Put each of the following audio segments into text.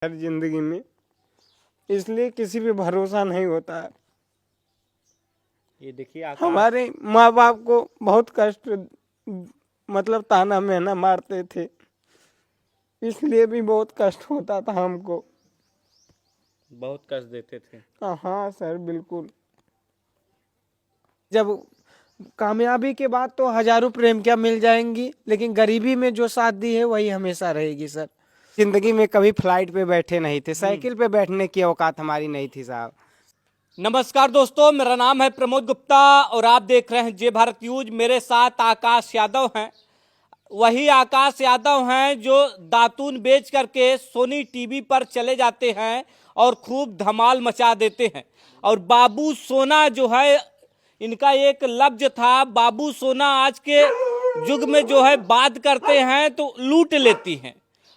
हर जिंदगी में, इसलिए किसी पे भरोसा नहीं होता है। ये देखिए हमारे माँ बाप को बहुत कष्ट, मतलब ताना मेना मारते थे, इसलिए भी बहुत कष्ट होता था हमको। बहुत कष्ट देते थे। हाँ सर बिल्कुल। जब कामयाबी के बाद तो हजारों प्रेम क्या मिल जाएंगी, लेकिन गरीबी में जो साथ दी है वही हमेशा रहेगी सर। जिंदगी में कभी फ्लाइट पे बैठे नहीं थे, साइकिल पे बैठने की औकात हमारी नहीं थी साहब। नमस्कार दोस्तों, मेरा नाम है प्रमोद गुप्ता और आप देख रहे हैं जय भारत न्यूज। मेरे साथ आकाश यादव हैं। वही आकाश यादव हैं जो दातून बेच करके सोनी टीवी पर चले जाते हैं और खूब धमाल मचा देते हैं। और बाबू सोना जो है, इनका एक लफ्ज था, बाबू सोना आज के युग में जो है बात करते हैं तो लूट लेती हैं।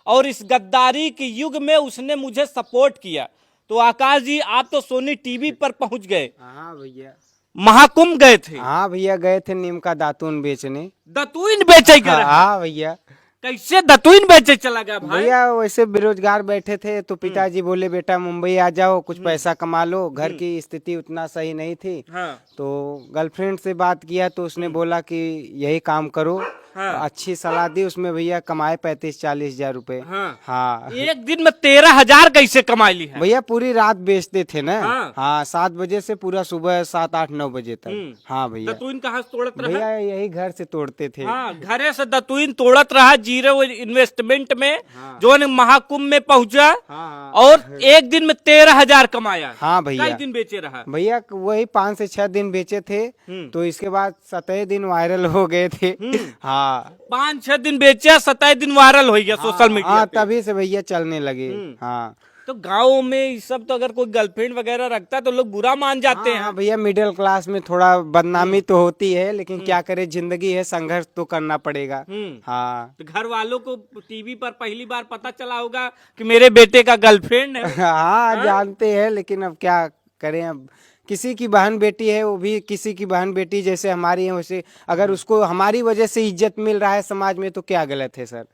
और इस गद्दारी के युग में उसने मुझे सपोर्ट किया। तो आकाश जी, आप तो सोनी टीवी पर पहुंच गए। हाँ भैया, महाकुंभ गए थे। हाँ भैया गए थे नीम का दातून बेचने। दतुइन बेचे गए। हाँ भैया। कैसे दतुइन बेचे चला गया भाई? भैया वैसे बेरोजगार बैठे थे तो पिताजी बोले बेटा मुंबई आ जाओ, कुछ पैसा कमा लो। घर की स्थिति उतना सही नहीं थी। हाँ। तो गर्लफ्रेंड से बात किया तो उसने बोला कि यही काम करो। हाँ। अच्छी सलाह दी उसमें। भैया कमाए 35-40 हजार रुपए। हाँ। हाँ। एक दिन में 13,000 कैसे कमा ली है? भैया पूरी रात बेचते थे ना। हाँ। हाँ 7 बजे से पूरा सुबह 7-8-9 बजे तक। हाँ भैया। दतुइन कहाँ से तोड़त रहा? भैया यही घर से तोड़ते थे। हाँ, घरे से दतुइन तोड़त रहा जीरो इन्वेस्टमेंट में। हाँ। जो ने महाकुंभ में पहुंचा। हाँ। और एक दिन में 13,000 कमाया। हाँ भैया। कई दिन बेचे रहा? भैया वही 5 से 6 दिन बेचे थे। तो इसके बाद 17 दिन वायरल हो गए थे। हाँ 5-6 दिन बेचा, 27 दिन वायरल हो गया सोशल मीडिया हाँ पे। तभी से भैया चलने लगे। हाँ तो गाँव में ये सब, तो अगर कोई गर्लफ्रेंड वगैरह रखता है तो लोग बुरा मान जाते हैं। हाँ भैया मिडिल क्लास में थोड़ा बदनामी तो होती है, लेकिन क्या करे, जिंदगी है, संघर्ष तो करना पड़ेगा। हाँ। तो घर वालों को टीवी पर पहली बार पता चला होगा कि मेरे बेटे का गर्लफ्रेंड है। हाँ जानते हैं, लेकिन अब क्या करें। अब किसी की बहन बेटी है, वो भी किसी की बहन बेटी जैसे हमारी है, वैसे अगर उसको हमारी वजह से इज्जत मिल रहा है समाज में तो क्या गलत है सर।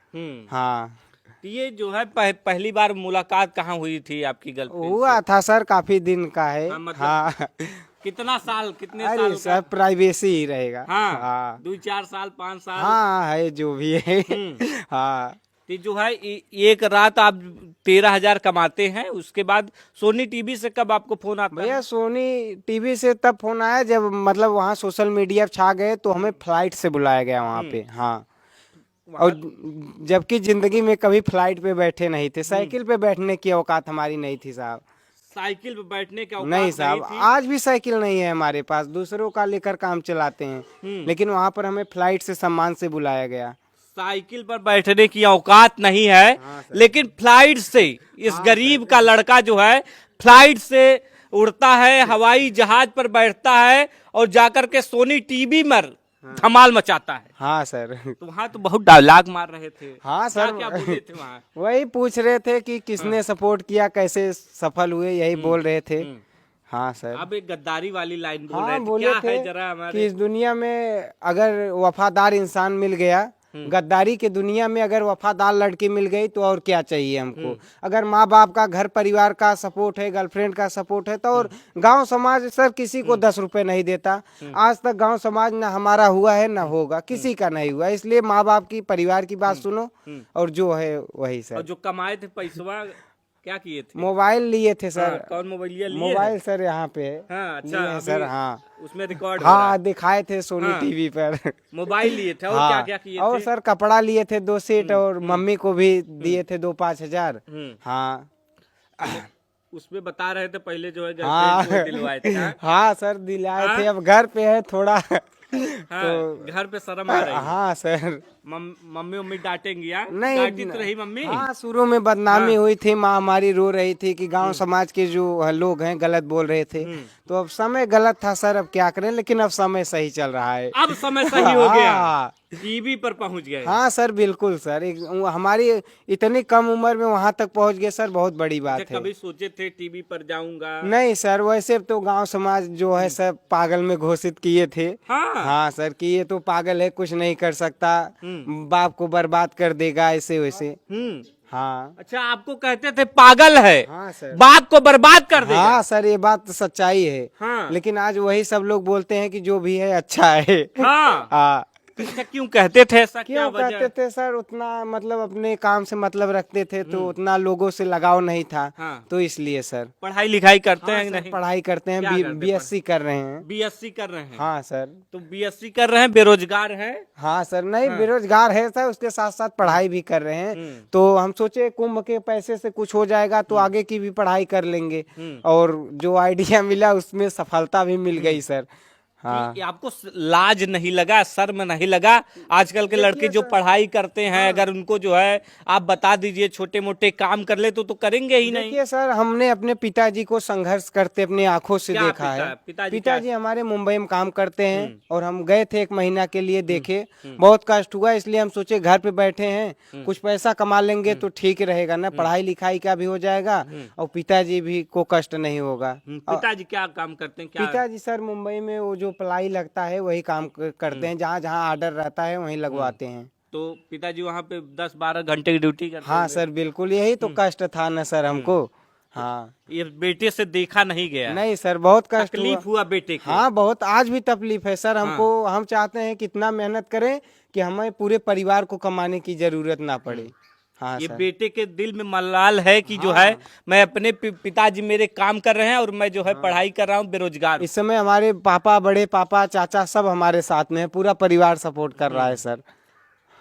हाँ। तो ये जो है पहली बार मुलाकात कहाँ हुई थी आपकी गर्लफ्रेंड हुआ था सर, काफी दिन का है। हाँ, मतलब हाँ। कितना साल, कितने अरे साल सर प्राइवेसी ही रहेगा। हाँ, हाँ 2-4 साल, 5 साल। हाँ है जो भी है। हाँ। तो जो है एक रात आप 13,000 कमाते हैं, उसके बाद सोनी टीवी से कब आपको फोन आता है? भैया सोनी टीवी से तब फोन आया जब मतलब वहाँ सोशल मीडिया छा गए तो हमें फ्लाइट से बुलाया गया वहाँ पे। हाँ। और जबकि जिंदगी में कभी फ्लाइट पे बैठे नहीं थे, साइकिल पे बैठने की औकात हमारी नहीं थी साहब। साइकिल पे बैठने का नहीं साहब, आज भी साइकिल नहीं है हमारे पास, दूसरों का लेकर काम चलाते हैं। लेकिन वहाँ पर हमें फ्लाइट से सम्मान से बुलाया गया। साइकिल पर बैठने की औकात नहीं है। हाँ लेकिन फ्लाइट से इस गरीब का लड़का जो है फ्लाइट से उड़ता है, हवाई जहाज पर बैठता है और जाकर के सोनी टीवी में धमाल मचाता है। हाँ सर। तो वहाँ तो बहुत डायलॉग मार रहे थे। हाँ सर। क्या बोले थे वहाँ? वही पूछ रहे थे कि किसने सपोर्ट किया, कैसे सफल हुए, यही बोल रहे थे। हाँ सर। अब एक गद्दारी वाली लाइन बोल रहे हाँ थे, बोले क्या थे है जरा हमारे? कि इस दुनिया में अगर वफादार इंसान मिल गया, गद्दारी के दुनिया में अगर वफादार लड़की मिल गई तो और क्या चाहिए हमको। अगर माँ बाप का, घर परिवार का सपोर्ट है, गर्लफ्रेंड का सपोर्ट है, तो और गांव समाज सर किसी को 10 रुपए नहीं देता। आज तक गांव समाज ना हमारा हुआ है ना होगा, किसी का नहीं हुआ। इसलिए माँ बाप की, परिवार की बात सुनो और जो है वही सर। और जो कमाए थे पैसवा क्या किए थे? मोबाइल लिए थे सर। कौन मोबाइल लिए? मोबाइल सर यहाँ पे है। हाँ, अच्छा, लिए हैं सर। हाँ उसमें रिकॉर्ड हो रहा हाँ है। दिखाए थे सोनी टीवी पर। मोबाइल लिए थे और हाँ। क्या क्या किए और थे? सर कपड़ा लिए थे 2 सेट और मम्मी को भी दिए थे 2-5 हजार। हाँ। उसमें बता रहे थे पहले जो है हाँ। गर्लफ्रेंड को दिलवाए थे। हाँ? हाँ सर दिलाए थे, अब घर पे है थोड़ा। हाँ, तो घर पे शर्म आ रही है। हाँ सर। Mummy mummy डांटेंगी? यार नहीं डांटी तो रही मम्मी। हाँ शुरू में बदनामी हुई थी, माँ हमारी रो रही थी कि गांव समाज के जो लोग हैं गलत बोल रहे थे। तो अब समय गलत था सर, अब क्या करें, लेकिन अब समय सही चल रहा है। अब समय सही हो गया, हाँ। टीवी पर पहुंच गए। हाँ सर बिल्कुल सर, हमारी इतनी कम उम्र में वहाँ तक पहुँच गए सर, बहुत बड़ी बात है। कभी सोचे थे टीवी पर जाऊंगा? नहीं सर, वैसे तो गांव समाज जो है सब पागल में घोषित किए थे। हाँ सर कि ये तो पागल है, कुछ नहीं कर सकता, बाप को बर्बाद कर देगा, ऐसे वैसे। हाँ अच्छा, आपको कहते थे पागल है, हाँ सर। बात को बर्बाद कर देगा। हाँ सर, ये बात तो सच्चाई है। हाँ। लेकिन आज वही सब लोग बोलते हैं कि जो भी है अच्छा है। हाँ। हाँ। अच्छा, क्यों कहते थे ऐसा, क्या क्यों वजह? कहते थे सर, उतना मतलब अपने काम से मतलब रखते थे तो उतना लोगों से लगाव नहीं था। हाँ। तो इसलिए सर। पढ़ाई लिखाई करते हाँ हैं कि सर, नहीं? पढ़ाई करते हैं, क्या करते हैं? बीएससी कर रहे हैं। बीएससी कर रहे हैं। हाँ सर। तो बीएससी कर रहे हैं, बेरोजगार हैं। हाँ सर, नहीं हाँ। बेरोजगार है सर, उसके साथ साथ पढ़ाई भी कर रहे हैं। तो हम सोचे कुंभ के पैसे से कुछ हो जाएगा तो आगे की भी पढ़ाई कर लेंगे। और जो आइडिया मिला उसमें सफलता भी मिल गई सर। हाँ। कि आपको लाज नहीं लगा, शर्म नहीं लगा? आजकल के लड़के जो पढ़ाई करते हैं, अगर उनको जो है आप बता दीजिए छोटे मोटे काम कर ले तो करेंगे ही नहीं। देखिए सर, हमने अपने पिताजी को संघर्ष करते अपनी आंखों से क्या देखा है। पिताजी हमारे मुंबई में काम करते हैं और हम गए थे 1 महीना के लिए, देखे बहुत कष्ट हुआ, इसलिए हम सोचे घर पे बैठे हैं कुछ पैसा कमा लेंगे तो ठीक रहेगा ना, पढ़ाई लिखाई का भी हो जाएगा और पिताजी भी को कष्ट नहीं होगा। पिताजी क्या काम करते हैं, क्या? पिताजी सर मुंबई में वो जो प्लाई लगता है वही काम करते हैं, जहाँ जहाँ ऑर्डर रहता है वहीं लगवाते हैं। तो पिताजी वहाँ पे 10-12 घंटे की ड्यूटी करते हाँ होंगे। सर बिल्कुल, यही तो कष्ट था ना सर हमको। हाँ। ये बेटे से देखा नहीं गया। नहीं सर, बहुत कष्ट तकलीफ हुआ बेटे को। हाँ बहुत, आज भी तकलीफ है सर हमको। हम चाहते हैं कि इतना मेहनत करें कि हमें पूरे परिवार को कमाने की जरूरत ना पड़े। हाँ ये सर। बेटे के दिल में मलाल है कि जो है मैं अपने पिताजी मेरे काम कर रहे हैं और मैं जो है पढ़ाई कर रहा हूँ, बेरोजगार हूँ। इस समय हमारे पापा, बड़े पापा, चाचा सब हमारे साथ में है, पूरा परिवार सपोर्ट कर रहा है सर।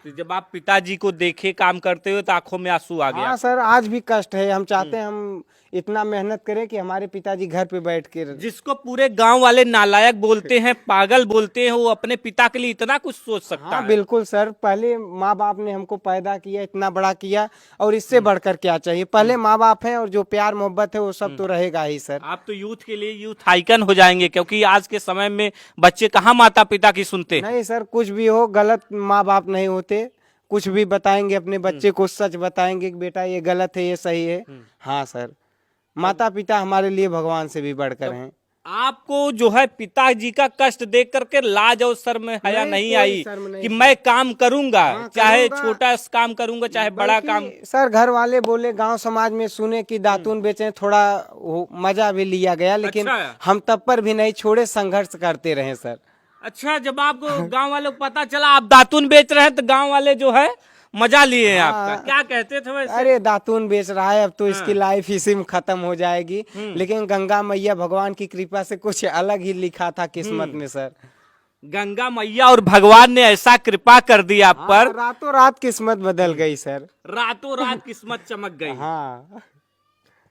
तो जब आप पिताजी को देखे काम करते हुए तो आंखों में आंसू आ गया। हाँ सर, आज भी कष्ट है। हम चाहते हैं हम इतना मेहनत करें कि हमारे पिताजी घर पे बैठ के जिसको पूरे गांव वाले नालायक बोलते हैं, पागल बोलते हैं, वो अपने पिता के लिए इतना कुछ सोच सकता हाँ है। बिल्कुल सर, पहले माँ बाप ने हमको पैदा किया, इतना बड़ा किया, और इससे बढ़कर क्या चाहिए। पहले माँ बाप हैं और जो प्यार मोहब्बत है वो सब तो रहेगा ही सर। आप तो यूथ के लिए यूथ आइकन हो जाएंगे, क्योंकि आज के समय में बच्चे कहाँ माता पिता की सुनते। नहीं सर, कुछ भी हो, गलत माँ बाप नहीं होते। कुछ भी बताएंगे अपने बच्चे को, सच बताएंगे कि बेटा ये गलत है, ये सही है। हाँ सर, माता पिता हमारे लिए भगवान से भी बढ़कर हैं। आपको जो है पिताजी का कष्ट देख करके लाज और शर्म हया नहीं आई कि मैं काम करूंगा, चाहे छोटा काम करूंगा चाहे बड़ा काम। सर घर वाले बोले, गांव समाज में सुने कि दातून बेचे, थोड़ा मजा भी लिया गया, लेकिन अच्छा। हम तब पर भी नहीं छोड़े, संघर्ष करते रहे सर। अच्छा, जब आपको गांव वालों को पता चला आप दातून बेच रहे हैं तो गांव वाले जो है मजा लिए हैं आपका, क्या कहते थे वैसे? अरे दातून बेच रहा है, अब तो इसकी लाइफ इसी में खत्म हो जाएगी। लेकिन गंगा मैया भगवान की कृपा से कुछ अलग ही लिखा था किस्मत में सर। गंगा मैया और भगवान ने ऐसा कृपा कर दी आप पर, रातों रात किस्मत बदल गई सर। रातों रात किस्मत चमक गई। हाँ।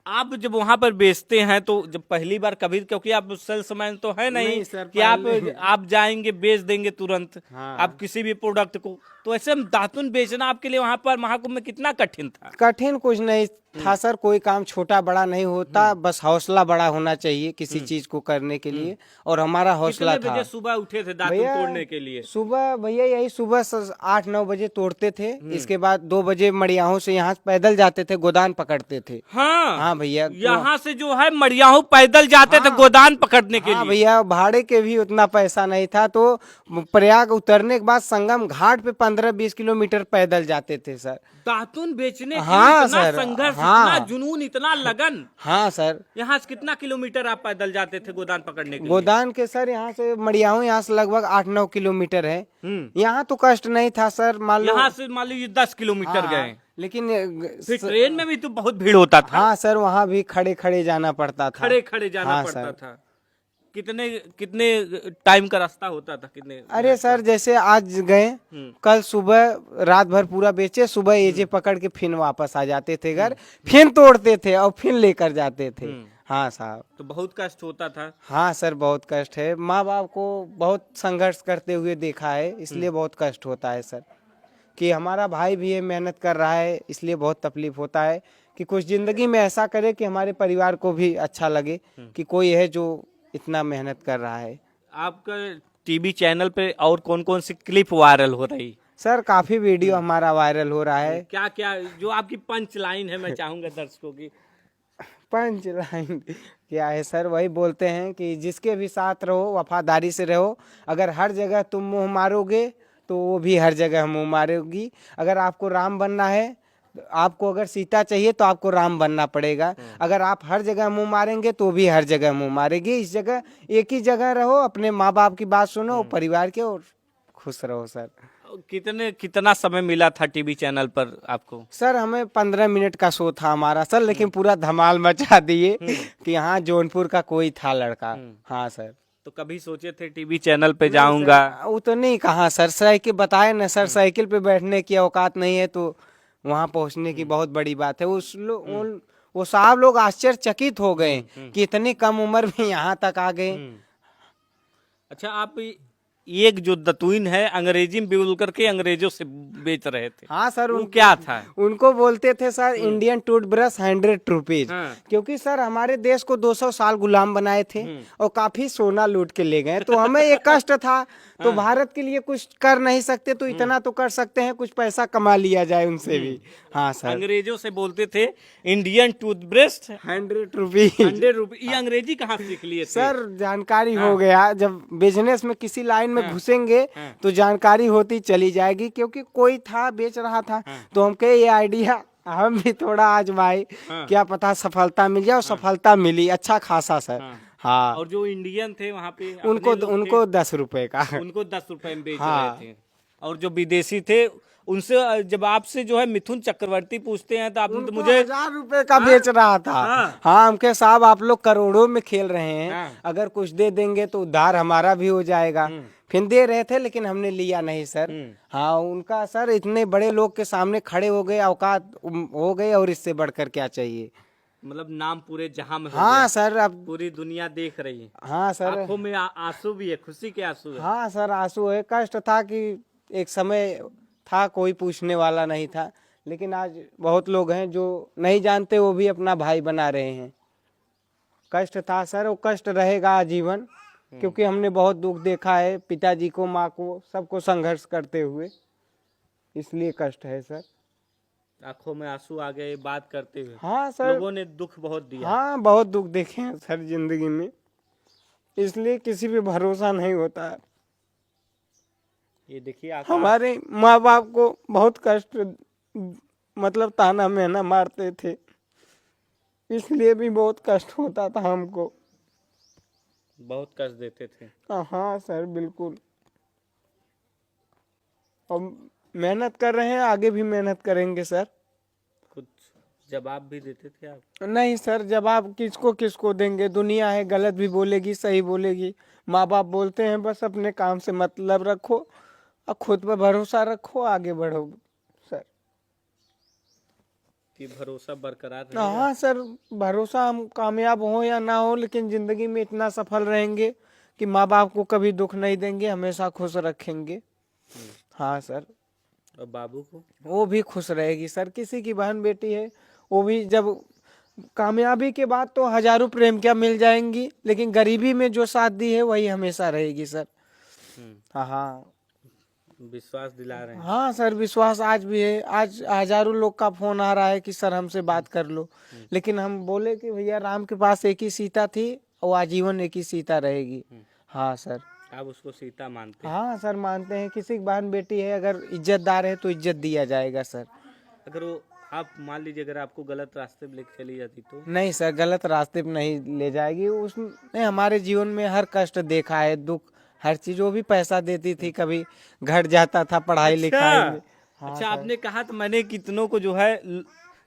आप जब वहां पर बेचते हैं तो जब पहली बार कभी, क्योंकि आप सेल्समैन तो है नहीं सर, कि आप जाएंगे बेच देंगे तुरंत। हाँ। आप किसी भी प्रोडक्ट को, तो ऐसे दातुन बेचना आपके लिए वहां पर महाकुंभ में कितना कठिन था? कठिन कुछ नहीं था सर, कोई काम छोटा बड़ा नहीं होता, बस हौसला बड़ा होना चाहिए किसी चीज को करने के लिए, और हमारा हौसला कितने था। बजे सुबह उठे थे दातुन तोड़ने के लिए? सुबह भैया यही सुबह 8-9 बजे तोड़ते थे। इसके बाद 2 बजे मड़ियाहों से यहाँ पैदल जाते थे, गोदान पकड़ते थे। हाँ भैया, यहाँ से जो है मड़ियाहू पैदल जाते थे गोदान पकड़ने के लिए। भैया, भाड़े के भी उतना पैसा नहीं था, तो प्रयाग उतरने के बाद संगम घाट पे 15-20 किलोमीटर पैदल जाते थे सर। दातुन बेचने के हाँ लिए इतना सर, संघर्ष, हाँ। इतना जुनून, इतना लगन। हाँ सर। यहाँ से कितना किलोमीटर आप पैदल जाते थे गोदान पकड़ने के लिए? गोदान के सर यहाँ से मड़ियाहू यहाँ से लगभग 8-9 किलोमीटर है। यहाँ तो कष्ट नहीं था सर, मान लो यहाँ से मान लीजिए 10 किलोमीटर गए, लेकिन फिर ट्रेन में भी तो बहुत भीड़ होता था। हाँ सर, वहाँ भी खड़े खड़े जाना पड़ता था। खड़े खड़े जाना पड़ता था। कितने कितने टाइम का रास्ता होता था, कितने? अरे सर, जैसे आज गए, कल सुबह रात भर पूरा बेचे, सुबह एजे पकड़ के फिर वापस आ जाते थे घर, फिर तोड़ते थे और फिर लेकर जाते थे। हाँ साहब, तो बहुत कष्ट होता था। हाँ सर, बहुत कष्ट है। माँ बाप को बहुत संघर्ष करते हुए देखा है, इसलिए बहुत कष्ट होता है सर। कि हमारा भाई भी ये मेहनत कर रहा है, इसलिए बहुत तकलीफ होता है कि कुछ जिंदगी में ऐसा करे कि हमारे परिवार को भी अच्छा लगे कि कोई है जो इतना मेहनत कर रहा है। आपका टीवी चैनल पे और कौन कौन सी क्लिप वायरल हो रही? सर काफी वीडियो हमारा वायरल हो रहा है। क्या क्या जो आपकी पंच लाइन है, मैं चाहूंगा दर्शकों की। पंच लाइन क्या है सर, वही बोलते हैं कि जिसके भी साथ रहो वफादारी से रहो, अगर हर जगह तुम मुंह मारोगे तो वो भी हर जगह मुंह मारेगी। अगर आपको राम बनना है आपको अगर सीता चाहिए तो आपको राम बनना पड़ेगा। अगर आप हर जगह मुंह मारेंगे तो भी हर जगह मुंह मारेगी। इस जगह एक ही जगह रहो, अपने माँ बाप की बात सुनो, परिवार के, और खुश रहो सर। कितना समय मिला था टीवी चैनल पर आपको? सर हमें 15 मिनट का शो था हमारा सर, लेकिन पूरा धमाल मचा दिए कि हाँ जौनपुर का कोई था लड़का। हाँ सर। तो कभी सोचे थे टीवी चैनल पे जाऊंगा? वो तो नहीं कहाँ सर, साइकिल बताए ना सर, साइकिल पे बैठने की औकात नहीं है तो वहां पहुंचने की बहुत बड़ी बात है। वो साहब लोग आश्चर्यचकित हो गए कि इतनी कम उम्र में यहाँ तक आ गए। अच्छा, आप एक जो दतुइन है अंग्रेजी में बोल करके अंग्रेजों से बेच रहे थे। हाँ सर। वो क्या था? उनको बोलते थे सर इंडियन टूथब्रश 100 रुपीज। हाँ। क्योंकि सर हमारे देश को 200 साल गुलाम बनाए थे और काफी सोना लूट के ले गए, तो हमें ये कष्ट था। तो भारत के लिए कुछ कर नहीं सकते तो इतना तो कर सकते हैं, कुछ पैसा कमा लिया जाए उनसे भी। हाँ सर। अंग्रेजों से बोलते थे इंडियन टूथब्रश 100 रुपीज। 100 रुपये। ये अंग्रेजी कहाँ सीख लिए थे? सर जानकारी हो गया, जब बिजनेस में किसी लाइन में घुसेंगे तो जानकारी होती चली जाएगी। क्योंकि कोई था बेच रहा था तो हमको ये आइडिया, हम भी थोड़ा आजमाए, क्या पता सफलता मिल जाए, और सफलता मिली अच्छा खासा सर। हाँ। और जो इंडियन थे वहाँ पे उनको 10 रुपए का, उनको 10 रुपए में बेच हाँ। रहे थे। और जो विदेशी थे उनसे जब आपसे जो है मिथुन चक्रवर्ती पूछते हैं तो आपने तो मुझे 1000 रुपए का बेच रहा था। हाँ हमके साहब आप लोग करोड़ों में खेल रहे हैं, हाँ। अगर कुछ दे देंगे तो उधार हमारा भी हो जाएगा। फिर दे रहे थे लेकिन हमने लिया नहीं सर। हाँ उनका सर इतने बड़े लोग के सामने खड़े हो गए, औकात हो गए, और इससे बढ़कर क्या चाहिए। मतलब नाम पूरे जहां में हो हाँ गया। सर। अब पूरी दुनिया देख रही है। हाँ सर। आंखों में आंसू भी है, खुशी के आंसू है। हाँ सर आंसू है। कष्ट था कि एक समय था कोई पूछने वाला नहीं था, लेकिन आज बहुत लोग हैं जो नहीं जानते, वो भी अपना भाई बना रहे हैं। कष्ट था सर, वो कष्ट रहेगा आजीवन, क्योंकि हमने बहुत दुख देखा है, पिताजी को, माँ को, सबको संघर्ष करते हुए, इसलिए कष्ट है सर। आंखों में आंसू आ गए बात करते हुए। हाँ सर। लोगों ने दुख बहुत दिया। हाँ बहुत दुख देखे हैं सर जिंदगी में, इसलिए किसी पे भरोसा नहीं होता है। ये देखिए हमारे माँ बाप को बहुत कष्ट, मतलब ताना मेना मारते थे, इसलिए भी बहुत कष्ट होता था हमको। बहुत कष्ट देते थे। हाँ सर बिल्कुल। और मेहनत कर रहे हैं, आगे भी मेहनत करेंगे सर। कुछ जवाब भी देते थे आप? नहीं सर, जवाब किसको किसको देंगे, दुनिया है, गलत भी बोलेगी सही बोलेगी। माँ बाप बोलते हैं बस अपने काम से मतलब रखो और खुद पर भरोसा रखो, आगे बढ़ो सर। कि भरोसा बरकरार रहेगा। हाँ सर, भरोसा हम कामयाब हो या ना हो, लेकिन जिंदगी में इतना सफल रहेंगे कि माँ बाप को कभी दुख नहीं देंगे, हमेशा खुश रखेंगे। हाँ सर। और बाबू को? वो भी खुश रहेगी सर। किसी की बहन बेटी है, वो भी जब कामयाबी के बाद तो हजारों प्रेम क्या मिल जाएंगी, लेकिन गरीबी में जो साथ दी है वही हमेशा रहेगी सर। हाँ हाँ। विश्वास दिला रहे हैं। हाँ सर विश्वास आज भी है। आज हजारों लोग का फोन आ रहा है कि सर हमसे बात कर लो, लेकिन हम बोले कि भैया राम के पास एक ही सीता थी और आजीवन एक ही सीता रहेगी। हाँ सर। आप उसको सीता मानते हैं? हाँ सर मानते हैं। किसी की बहन बेटी है, अगर इज्जतदार है तो इज्जत दिया जाएगा सर। अगर वो आप मान लीजिए अगर आपको गलत रास्ते पे लेके चली जाती तो? नहीं सर, गलत रास्ते पे नहीं ले जाएगी। उसने हमारे जीवन में हर कष्ट देखा है, दुख, हर चीज। वो भी पैसा देती थी, कभी घट जाता था पढ़ाई लिखाई में। हाँ अच्छा आपने कहा तो मैंने कितनों को जो है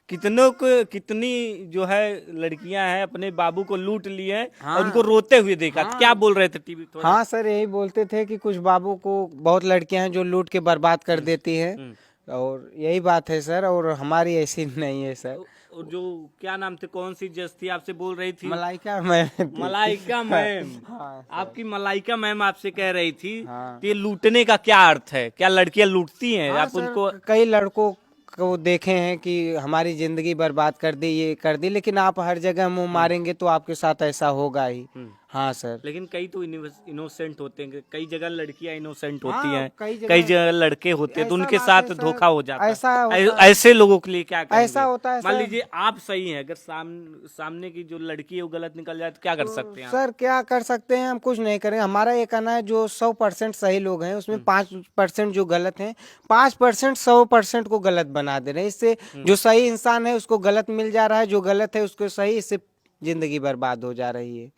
कितनी जो है लड़कियां हैं अपने बाबू को लूट लिए हैं। हाँ। और उनको रोते हुए देखा। क्या बोल रहे थे टीवी थोड़ा? हाँ सर यही बोलते थे कि कुछ बाबू को बहुत लड़कियां हैं जो लूट के बर्बाद कर देती हैं, और यही बात है सर। और हमारी ऐसी नहीं है सर। और जो क्या नाम थे, कौन सी जज थी आपसे बोल रही थी? मलाइका मैम। मलाइका मैम। हाँ, आपकी मलाइका मैम आपसे कह रही थी हाँ। कि ये लूटने का क्या अर्थ है? क्या लड़कियां लूटती हैं? हाँ आप सर, उनको कई लड़कों को देखे हैं कि हमारी जिंदगी बर्बाद कर दी, ये कर दी, लेकिन आप हर जगह मुंह मारेंगे तो आपके साथ ऐसा होगा ही। हाँ सर। लेकिन कई तो इनोसेंट होते हैं, कई जगह लड़कियां इनोसेंट होती हाँ, हैं, कई कई जगह जगह लड़के होते हैं, तो ऐसा उनके बात साथ है सर, धोखा हो जाता ऐसा है। होता है। ऐसे लोगों के लिए क्या कहेंगे? ऐसा होता है मान सर। लीजिए आप सही हैं, अगर सामने की जो लड़की है वो गलत निकल जाए तो क्या कर सकते हैं आप? सर क्या कर सकते हैं, हम कुछ नहीं करें। हमारा ये कहना है जो 100% सही लोग हैं उसमें 5% जो गलत हैं, 5% 100% को गलत बना दे रहे हैं। इससे जो सही इंसान है उसको गलत मिल जा रहा है, जो गलत है उसको सही, इससे जिंदगी बर्बाद हो जा रही है।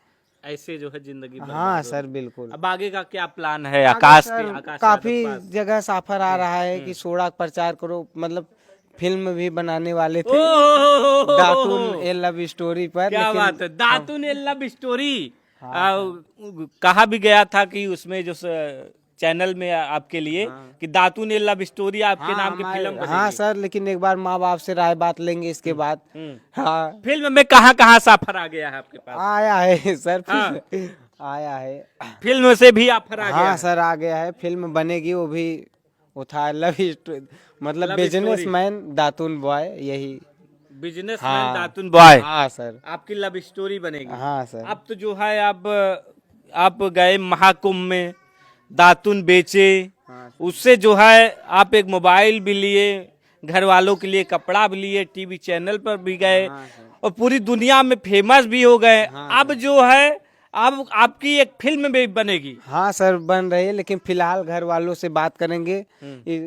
ऐसे जो है जिंदगी हाँ बर्बाद हो सर रही है। बिल्कुल। अब आगे का क्या प्लान है आगे आकाश सर आकाश काफी यादव पास? जगह साफर आ रहा है कि सोडा का प्रचार करो, मतलब फिल्म भी बनाने वाले थे ओह, दातून ए लव स्टोरी पर, क्या लेकिन बात है, दातून ए लव स्टोरी। कहा भी गया था कि उसमें जो चैनल में आपके लिए कि दातून ए लव स्टोरी आपके नाम की फिल्म बनेगी। हाँ सर, लेकिन एक बार माँ बाप से राय बात लेंगे इसके बाद। हाँ फिल्म में कहाँ कहाँ ऑफर आ गया है आपके पास? आया है सर, हाँ। आया है। फिल्म से भी ऑफर आ गया हाँ है? सर आ गया है, फिल्म बनेगी, वो था लव मतलब लव बिजनेसमैन दातून बॉय, यही। बिजनेसमैन हाँ। दातून बॉय हाँ सर। आपकी लव स्टोरी बनेगी। हाँ सर। अब तो जो है आप गए महाकुंभ में, दातून बेचे, हाँ उससे जो है आप एक मोबाइल भी लिए, घर वालों के लिए कपड़ा भी लिए, टीवी चैनल पर भी गए हाँ सर। और पूरी दुनिया में फेमस भी हो गए। हाँ अब जो है अब आपकी एक फिल्म भी बनेगी। हाँ सर बन रही है, लेकिन फिलहाल घर वालों से बात करेंगे।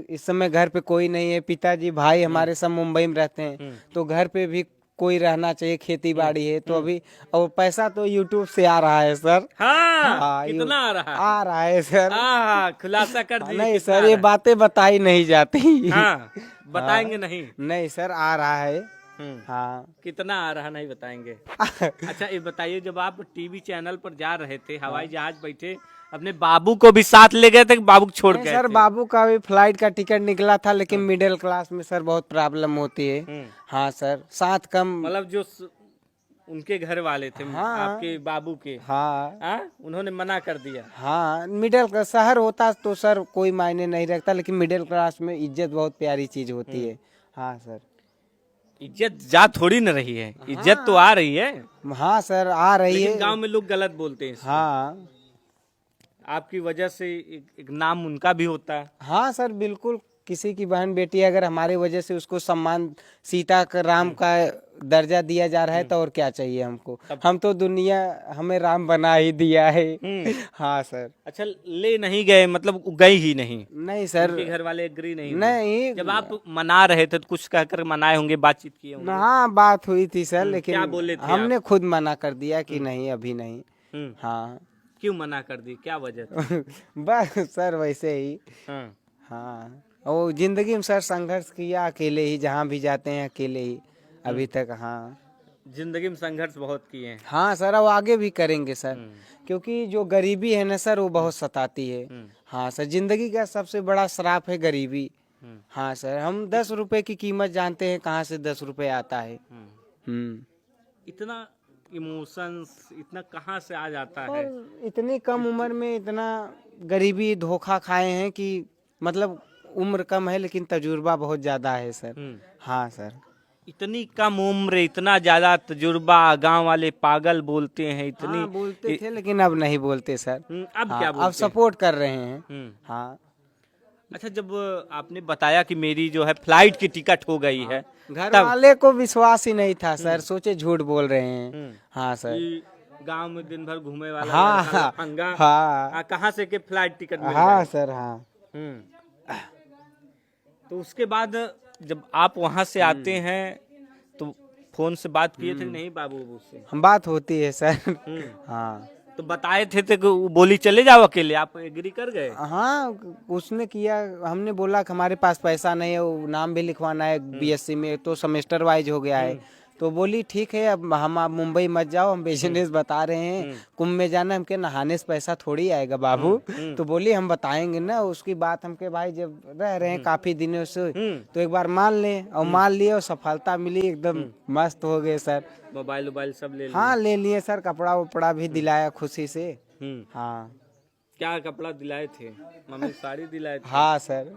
इस समय घर पे कोई नहीं है, पिताजी भाई हमारे सब मुंबई में रहते हैं, तो घर पे भी कोई रहना चाहिए, खेती बाड़ी है तो अभी। और पैसा तो यूट्यूब से आ रहा है सर। हाँ, हाँ, कितना आ रहा है? आ रहा है सर। हाँ, खुलासा कर दीजिए नहीं कितना सर आ ये रहा बातें बताई नहीं जाती। है? हाँ, बताएंगे नहीं? नहीं सर आ रहा है। हाँ। कितना आ रहा नहीं बताएंगे। अच्छा ये बताइए, जब आप टीवी चैनल पर जा रहे थे, हवाई जहाज बैठे, अपने बाबू को भी साथ ले गए थे कि बाबू को छोड़ नहीं गए सर थे? बाबू का भी फ्लाइट का टिकट निकला था, लेकिन मिडिल क्लास में सर बहुत प्रॉब्लम होती है। हाँ सर साथ कम। मतलब जो उनके घर वाले थे, हाँ। आपके बाबू के, हाँ उन्होंने मना कर दिया। हाँ, मिडिल क्लास शहर होता तो सर कोई मायने नहीं रखता, लेकिन मिडिल क्लास में इज्जत बहुत प्यारी चीज होती है। हाँ सर। इज्जत जा थोड़ी न रही है, इज्जत तो आ रही है। हाँ सर आ रही लेकिन है। गांव में लोग गलत बोलते हैं इसको। हाँ आपकी वजह से एक नाम उनका भी होता है। हाँ सर बिल्कुल, किसी की बहन बेटी अगर हमारे वजह से उसको सम्मान सीता का राम का दर्जा दिया जा रहा है तो और क्या चाहिए हमको। हम तो दुनिया हमें राम बना ही दिया है। हाँ सर। अच्छा ले नहीं गए, मतलब गए ही नहीं? नहीं सर। उनके घर वाले एग्री नहीं हुए? नहीं। जब आप मना रहे थे तो कुछ कहकर मनाए होंगे, बातचीत किए होंगे? हाँ बात हुई थी सर, क्या लेकिन बोले थे हमने खुद मना कर दिया कि नहीं अभी नहीं। हम्म, हाँ। क्यों मना कर दी, क्या वजह थी? बस सर वैसे ही। हाँ, हाँ वो जिंदगी में सर संघर्ष किया अकेले ही, जहाँ भी जाते हैं अकेले ही अभी तक। हाँ जिंदगी में संघर्ष बहुत किए हैं। हाँ सर अब आगे भी करेंगे सर, क्योंकि जो गरीबी है ना सर वो बहुत सताती है। हाँ सर जिंदगी का सबसे बड़ा श्राप है गरीबी। हाँ सर हम 10 रुपए की कीमत जानते हैं, कहाँ से 10 रुपए आता है। इतना इमोशंस इतना कहाँ से आ जाता है? और इतनी कम उम्र में इतना गरीबी धोखा खाए हैं कि मतलब उम्र कम है लेकिन तजुर्बा बहुत ज्यादा है सर। हाँ सर। इतनी कम उम्र, इतना ज्यादा तजुर्बा, गांव वाले पागल बोलते हैं इतनी। हाँ, बोलते थे लेकिन अब नहीं बोलते सर। अब हाँ, क्या अब बोलते हैं? सपोर्ट कर रहे हैं। हाँ। अच्छा जब आपने बताया कि मेरी जो है फ्लाइट की टिकट हो गई है, घर तब वाले को विश्वास ही नहीं था सर, सोचे झूठ बोल रहे हैं। हाँ सर। कि गांव में दिन भर घूमे वाला हाँ, लड़का हाँ, लफंगा, हाँ। कहाँ से के फ्लाइट टिकट मिल हाँ गए? सर। हाँ तो उसके बाद जब आप वहां से आते हैं तो फोन से बात किए थे कि नहीं बाबू से? हम बात होती है सर। हाँ। तो बताए थे कि वो बोली चले जाओ अकेले, आप एग्री कर गए? हाँ उसने किया, हमने बोला कि हमारे पास पैसा नहीं है, वो नाम भी लिखवाना है बीएससी में, तो सेमेस्टर वाइज हो गया है। तो बोली ठीक है अब हम आप मुंबई मत जाओ, हम बिजनेस बता रहे हैं, कुंभ में जाना, हमके नहाने से पैसा थोड़ी आएगा बाबू। तो बोली हम बताएंगे ना। उसकी बात हमके भाई जब रह रहे हैं काफी दिनों से तो एक बार मान लें, और मान लिए और सफलता मिली, एकदम मस्त हो गए सर। मोबाइल सब ले लिए? हाँ ले लिए सर, कपड़ा वपड़ा भी दिलाया खुशी से। हम्म। हाँ क्या कपड़ा दिलाए थे? मम्मी साड़ी दिलाए थे। हाँ सर।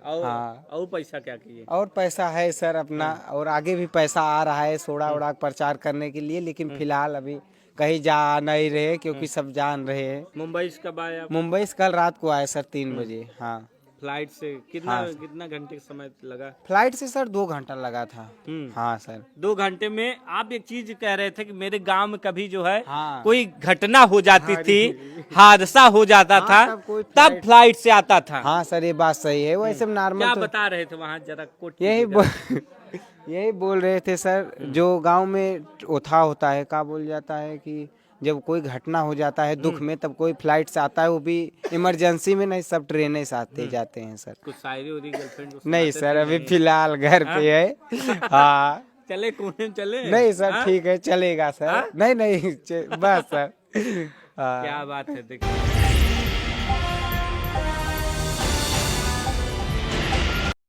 और हाँ। और पैसा क्या किए? और पैसा है सर अपना, और आगे भी पैसा आ रहा है सोडा वोडा प्रचार करने के लिए, लेकिन फिलहाल अभी कहीं जा नहीं रहे क्योंकि सब जान रहे हैं। मुंबई से कब आए आप? मुंबई से कल रात को आए सर 3 बजे। हाँ। फ्लाइट से कितना हाँ। कितना घंटे का समय लगा? फ्लाइट से सर 2 घंटा लगा था। हाँ सर। 2 घंटे में आप एक चीज कह रहे थे कि मेरे गांव में कभी जो है हाँ। कोई घटना हो जाती थी, हादसा हो जाता हाँ, था, तब कोई तब फ्लाइट से आता था। हाँ सर, ये बात सही है। वैसे नॉर्मल क्या तो बता रहे थे वहाँ, जरा कोट यही कीजिएगा। यही बोल रहे थे सर, जो गांव में ओथा होता है, क्या बोल जाता है कि जब कोई घटना हो जाता है दुख में, तब कोई फ्लाइट से आता है, वो भी इमरजेंसी में, नहीं सब ट्रेनें से आते जाते हैं सर। कुछ शायरी हो रही गर्लफ्रेंड को नहीं सुनाते सर, थे? अभी नहीं। फिलहाल घर पे है। हाँ। चले कोने चले? नहीं सर, हाँ? ठीक है, चलेगा सर। हाँ? नहीं नहीं, बस सर। हाँ। क्या बात है, देखिए